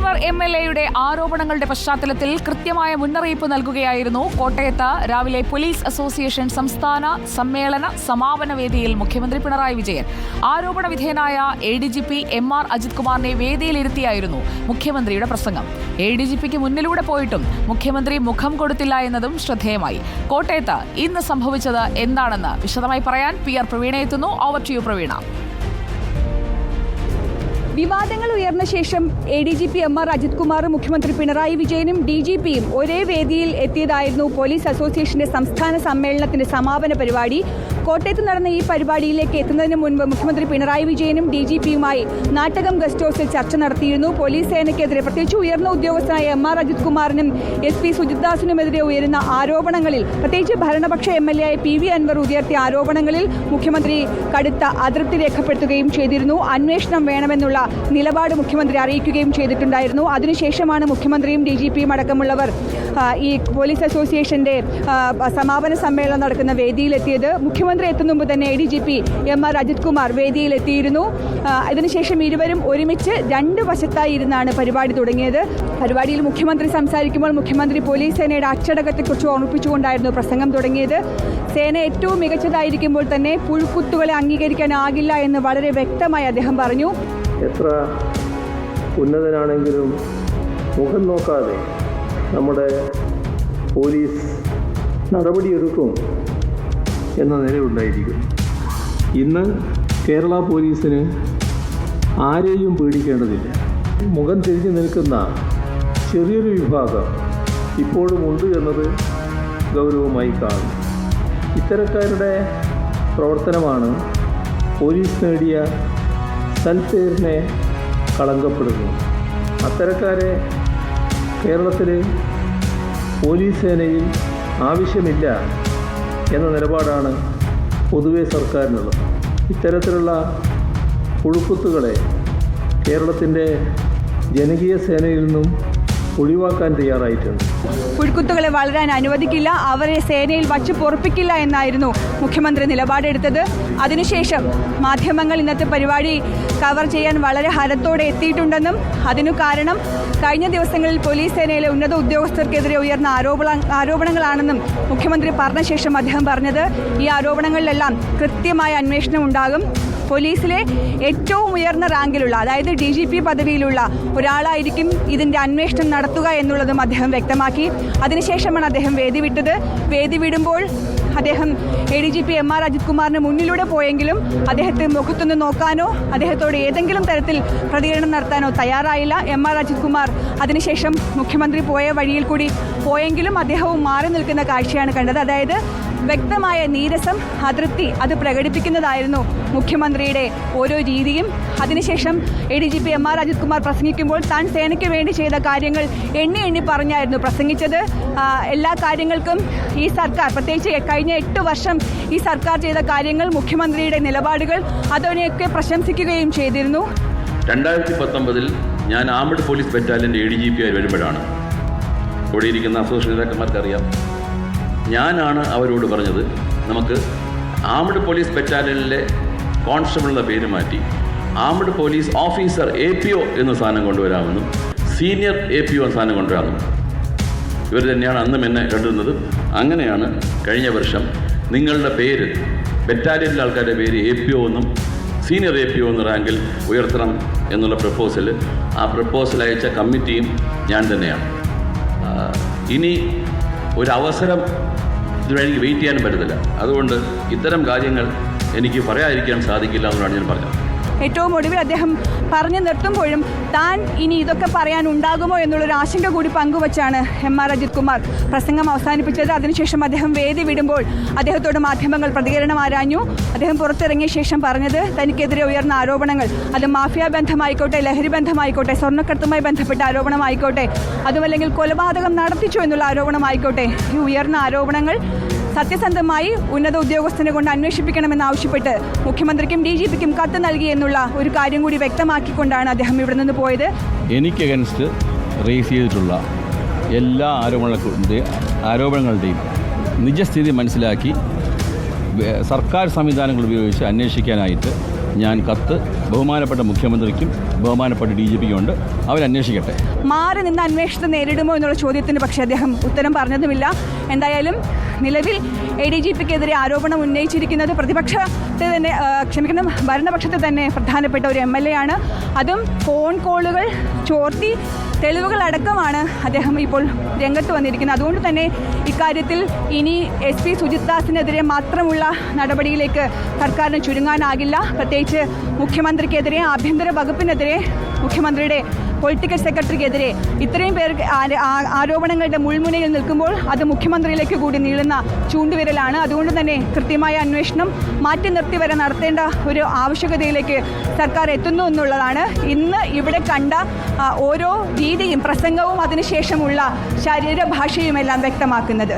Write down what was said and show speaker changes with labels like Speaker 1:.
Speaker 1: അൻവർ MLAയുടെ ആരോപണങ്ങളുടെ പശ്ചാത്തലത്തിൽ കൃത്യമായ മുന്നറിയിപ്പ് നൽകുകയായിരുന്നു കോട്ടയത്ത് രാവിലെ പോലീസ് അസോസിയേഷൻ സംസ്ഥാന സമ്മേളന സമാപന വേദിയിൽ മുഖ്യമന്ത്രി പിണറായി വിജയൻ. ആരോപണ വിധേയനായ ADGP MR അജിത് കുമാറിനെ വേദിയിലിരുത്തിയായിരുന്നു മുഖ്യമന്ത്രിയുടെ പ്രസംഗം. ADGPക്ക് മുന്നിലൂടെ പോയിട്ടും മുഖ്യമന്ത്രി മുഖം കൊടുത്തില്ല എന്നതും ശ്രദ്ധേയമായി. കോട്ടയത്ത് ഇന്ന് സംഭവിച്ചത് എന്താണെന്ന് വിശദമായി പറയാൻ PR പ്രവീണ എത്തുന്നു. Over to you Praveena.
Speaker 2: വിവാദങ്ങൾ ഉയർന്ന ശേഷം ADGP MR അജിത് കുമാറും മുഖ്യമന്ത്രി പിണറായി വിജയനും DGPയും ഒരേ വേദിയിൽ എത്തിയതായിരുന്നു പോലീസ് അസോസിയേഷന്റെ സംസ്ഥാന സമ്മേളനത്തിന്റെ സമാപന പരിപാടി. കോട്ടയത്ത് നടന്ന ഈ പരിപാടിയിലേക്ക് എത്തുന്നതിന് മുൻപ് മുഖ്യമന്ത്രി പിണറായി വിജയനും DGPയുമായി നാട്ടകം ഗസ്റ്റ് ഹൗസിൽ ചർച്ച നടത്തിയിരുന്നു. പോലീസ് സേനയ്ക്കെതിരെ, പ്രത്യേകിച്ച് ഉയർന്ന ഉദ്യോഗസ്ഥനായ MR അജിത് കുമാറിനും SP സുജിത് ദാസിനുമെതിരെ ഉയരുന്ന ആരോപണങ്ങളിൽ, പ്രത്യേകിച്ച് ഭരണപക്ഷ MLA PV അൻവർ ഉയർത്തിയ ആരോപണങ്ങളിൽ മുഖ്യമന്ത്രി കടുത്ത അതൃപ്തി രേഖപ്പെടുത്തുകയും ചെയ്തിരുന്നു. അന്വേഷണം വേണമെന്നുള്ള നിലപാട് മുഖ്യമന്ത്രി അറിയിക്കുകയും ചെയ്തിട്ടുണ്ടായിരുന്നു. അതിനുശേഷമാണ് മുഖ്യമന്ത്രിയും DGPയും അടക്കമുള്ളവർ ഈ പോലീസ് അസോസിയേഷന്റെ സമാപന സമ്മേളനം നടക്കുന്ന വേദിയിലെത്തിയത്. മുഖ്യമന്ത്രി എത്തുന്ന മുമ്പ് തന്നെ ADGP MR അജിത് കുമാർ വേദിയിലെത്തിയിരുന്നു. അതിനുശേഷം ഇരുവരും ഒരുമിച്ച് രണ്ട് വശത്തായി ഇരുന്നാണ് പരിപാടി തുടങ്ങിയത്. പരിപാടിയിൽ മുഖ്യമന്ത്രി സംസാരിക്കുമ്പോൾ മുഖ്യമന്ത്രി പോലീസ് സേനയുടെ അച്ചടക്കത്തെക്കുറിച്ച് ഓർമ്മിപ്പിച്ചുകൊണ്ടായിരുന്നു പ്രസംഗം തുടങ്ങിയത്. സേന ഏറ്റവും മികച്ചതായിരിക്കുമ്പോൾ തന്നെ പുഴുക്കുത്തുകളെ അംഗീകരിക്കാനാകില്ല എന്ന് വളരെ വ്യക്തമായി അദ്ദേഹം പറഞ്ഞു.
Speaker 3: എത്ര ഉന്നതനാണെങ്കിലും മുഖം നോക്കാതെ നമ്മുടെ പോലീസ് നടപടിയെടുക്കും എന്ന നിലയുണ്ടായിരിക്കും. ഇന്ന് കേരള പോലീസിന് ആരെയും പേടിക്കേണ്ടതില്ല. മുഖം തിരിഞ്ഞു നിൽക്കുന്ന ചെറിയൊരു വിഭാഗം ഇപ്പോഴും ഉണ്ട് എന്നത് ഗൗരവമായി കാണും. ഇത്തരക്കാരുടെ പ്രവർത്തനമാണ് പോലീസ് നേടിയ സൽപ്പേരിനെ കളങ്കപ്പെടുന്നു. അത്തരക്കാരെ കേരളത്തിലെ പോലീസ് സേനയിൽ ആവശ്യമില്ല എന്ന നിലപാടാണ് പൊതുവെ സർക്കാരിനുള്ളത്. ഇത്തരത്തിലുള്ള പുഴുക്കുത്തുകളെ കേരളത്തിൻ്റെ ജനകീയ സേനയിൽ നിന്നും ഒഴിവാക്കാൻ തയ്യാറായിട്ടുണ്ട്.
Speaker 2: പുഴുക്കുത്തുകളെ വളരാൻ അനുവദിക്കില്ല, അവരെ സേനയിൽ വച്ച് പൊറപ്പിക്കില്ല എന്നായിരുന്നു മുഖ്യമന്ത്രി നിലപാടെടുത്തത്. അതിനുശേഷം മാധ്യമങ്ങൾ ഇന്നത്തെ പരിപാടി കവർ ചെയ്യാൻ വളരെ ഹരത്തോടെ എത്തിയിട്ടുണ്ടെന്നും അതിനു കാരണം കഴിഞ്ഞ ദിവസങ്ങളിൽ പോലീസ് സേനയിലെ ഉന്നത ഉദ്യോഗസ്ഥർക്കെതിരെ ഉയർന്ന ആരോപണങ്ങളാണെന്നും മുഖ്യമന്ത്രി പറഞ്ഞ ശേഷം അദ്ദേഹം പറഞ്ഞത്, ഈ ആരോപണങ്ങളിലെല്ലാം കൃത്യമായ അന്വേഷണം ഉണ്ടാകും. പോലീസിലെ ഏറ്റവും ഉയർന്ന റാങ്കിലുള്ള, അതായത് DGP പദവിയിലുള്ള ഒരാളായിരിക്കും ഇതിൻ്റെ അന്വേഷണം നടത്തുക എന്നുള്ളതും അദ്ദേഹം വ്യക്തമാക്കി. അതിനുശേഷമാണ് അദ്ദേഹം വേദി വിട്ടത്. വേദി വിടുമ്പോൾ അദ്ദേഹം ADGP MR അജിത് കുമാറിന് മുന്നിലൂടെ പോയെങ്കിലും അദ്ദേഹത്തെ മുഖത്തൊന്ന് നോക്കാനോ അദ്ദേഹത്തോട് ഏതെങ്കിലും തരത്തിൽ പ്രതികരണം നടത്താനോ തയ്യാറായില്ല. MR അജിത് കുമാർ അതിനുശേഷം മുഖ്യമന്ത്രി പോയ വഴിയിൽ കൂടി പോയെങ്കിലും അദ്ദേഹവും മാറി നിൽക്കുന്ന കാഴ്ചയാണ് കണ്ടത്. അതായത് വ്യക്തമായ നീരസം, അതൃപ്തി അത് പ്രകടിപ്പിക്കുന്നതായിരുന്നു മുഖ്യമന്ത്രിയുടെ ഓരോ രീതിയും. അതിനുശേഷം ADGP MR അജിത് കുമാർ പ്രസംഗിക്കുമ്പോൾ താൻ സേനയ്ക്ക് വേണ്ടി ചെയ്ത കാര്യങ്ങൾ എണ്ണി പറഞ്ഞായിരുന്നു പ്രസംഗിച്ചത്. എല്ലാ കാര്യങ്ങൾക്കും ഈ സർക്കാർ, പ്രത്യേകിച്ച് കഴിഞ്ഞ 8 വർഷം ഈ സർക്കാർ ചെയ്ത കാര്യങ്ങൾ, മുഖ്യമന്ത്രിയുടെ നിലപാടുകൾ അതിനെയൊക്കെ പ്രശംസിക്കുകയും ചെയ്തിരുന്നു.
Speaker 4: 2019 ഞാൻ ആംഡ് പോലീസ് ബറ്റാലിയൻ്റെ ADGP ആയി വരുമ്പോഴാണ്, ഇവിടെ ഇരിക്കുന്ന അസോസിയേഷൻ നേതാക്കന്മാർക്കറിയാം, ഞാനാണ് അവരോട് പറഞ്ഞത് നമുക്ക് ആംഡ് പോലീസ് ബറ്റാലിയനിലെ കോൺസ്റ്റബിളിൻ്റെ പേര് മാറ്റി ആംഡ് പോലീസ് ഓഫീസർ APO എന്ന സാധനം കൊണ്ടുവരാമെന്നും സീനിയർ APO എന്ന സാധനം കൊണ്ടുവരാമെന്നും. ഇവർ തന്നെയാണ് അന്നും എന്നെ കണ്ടിരുന്നത്. അങ്ങനെയാണ് കഴിഞ്ഞ വർഷം നിങ്ങളുടെ പേര്, ബറ്റാലിയനിലെ ആൾക്കാരുടെ പേര് APO എന്നും സീനിയർ APO എന്ന റാങ്കിൽ ഉയർത്തണം എന്നുള്ള പ്രപ്പോസൽ, ആ പ്രപ്പോസൽ അയച്ച കമ്മിറ്റിയും ഞാൻ തന്നെയാണ്. ഇനി ഒരവസരം ഇതുവഴി വെയിറ്റ് ചെയ്യാനും പറ്റത്തില്ല. അതുകൊണ്ട് ഇത്തരം കാര്യങ്ങൾ എനിക്ക് പറയാതിരിക്കാൻ സാധിക്കില്ല എന്നാണ് ഞാൻ പറഞ്ഞത്.
Speaker 2: ഏറ്റവും ഒടുവിൽ അദ്ദേഹം പറഞ്ഞു നിർത്തുമ്പോഴും താൻ ഇനി ഇതൊക്കെ പറയാനുണ്ടാകുമോ എന്നുള്ളൊരു ആശങ്ക കൂടി പങ്കുവച്ചാണ് MR അജിത് കുമാർ പ്രസംഗം അവസാനിപ്പിച്ചത്. അതിനുശേഷം അദ്ദേഹം വേദി വിടുമ്പോൾ അദ്ദേഹത്തോട് മാധ്യമങ്ങൾ പ്രതികരണം ആരാഞ്ഞു. അദ്ദേഹം പുറത്തിറങ്ങിയ ശേഷം പറഞ്ഞത്, തനിക്കെതിരെ ഉയർന്ന ആരോപണങ്ങൾ, അത് മാഫിയ ബന്ധമായിക്കോട്ടെ, ലഹരി ബന്ധമായിക്കോട്ടെ, സ്വർണ്ണക്കടത്തുമായി ബന്ധപ്പെട്ട ആരോപണമായിക്കോട്ടെ, അതുമല്ലെങ്കിൽ കൊലപാതകം നടത്തിച്ചു എന്നുള്ള ആരോപണമായിക്കോട്ടെ, ഈ ഉയർന്ന ആരോപണങ്ങൾ സത്യസന്ധമായി ഉന്നത ഉദ്യോഗസ്ഥനെ കൊണ്ട് അന്വേഷിപ്പിക്കണമെന്നാവശ്യപ്പെട്ട് മുഖ്യമന്ത്രിക്കും DGPക്കും കത്ത് നൽകി എന്നുള്ള ഒരു കാര്യം കൂടി വ്യക്തമാക്കിക്കൊണ്ടാണ് അദ്ദേഹം ഇവിടെ നിന്ന് പോയത്.
Speaker 5: എനിക്ക് അഗൻസ്റ്റ് റേസ് ചെയ്തിട്ടുള്ള എല്ലാ ആരോപണങ്ങളുടെയും നിജസ്ഥിതി മനസ്സിലാക്കി സർക്കാർ സംവിധാനങ്ങൾ ഉപയോഗിച്ച് അന്വേഷിക്കാനായിട്ട് ഞാൻ കത്ത് ബഹുമാനപ്പെട്ട മുഖ്യമന്ത്രിക്കും ബഹുമാനപ്പെട്ട DGPക്കും ഉണ്ട്. അവരന്വേഷിക്കട്ടെ.
Speaker 2: മാറി നിന്ന് അന്വേഷണം നേരിടുമോ എന്നുള്ള ചോദ്യത്തിന് പക്ഷേ അദ്ദേഹം ഉത്തരം പറഞ്ഞതുമില്ല. എന്തായാലും നിലവിൽ ADGPക്കെതിരെ ആരോപണം ഉന്നയിച്ചിരിക്കുന്നത് പ്രതിപക്ഷത്തെ തന്നെ ഭരണപക്ഷത്തെ തന്നെ പ്രധാനപ്പെട്ട ഒരു MLA ആണ്. അതും ഫോൺ കോളുകൾ ചോർത്തി തെളിവുകളടക്കമാണ് അദ്ദേഹം ഇപ്പോൾ രംഗത്ത് വന്നിരിക്കുന്നത്. അതുകൊണ്ട് തന്നെ ഇക്കാര്യത്തിൽ ഇനി SP സുജിത് ദാസിനെതിരെ മാത്രമുള്ള നടപടിയിലേക്ക് സർക്കാരിന് ചുരുങ്ങാനാകില്ല. പ്രത്യേകിച്ച് മുഖ്യമന്ത്രിക്കെതിരെ, ആഭ്യന്തര വകുപ്പിനെതിരെ, മുഖ്യമന്ത്രിയുടെ പൊളിറ്റിക്കൽ സെക്രട്ടറിക്കെതിരെ ഇത്രയും പേർക്ക് ആരോപണങ്ങളുടെ മുൾമുനയിൽ നിൽക്കുമ്പോൾ അത് മുഖ്യമന്ത്രിയിലേക്ക് കൂടി നീളുന്ന ചൂണ്ടുവിരലാണ്. അതുകൊണ്ട് തന്നെ കൃത്യമായ അന്വേഷണം മാറ്റി നിർത്തി വരെ നടത്തേണ്ട ഒരു ആവശ്യകതയിലേക്ക് സർക്കാർ എത്തുന്നു എന്നുള്ളതാണ് ഇന്ന് ഇവിടെ കണ്ട ഓരോ രീതിയും പ്രസംഗവും അതിനുശേഷമുള്ള ശരീരഭാഷയുമെല്ലാം വ്യക്തമാക്കുന്നത്.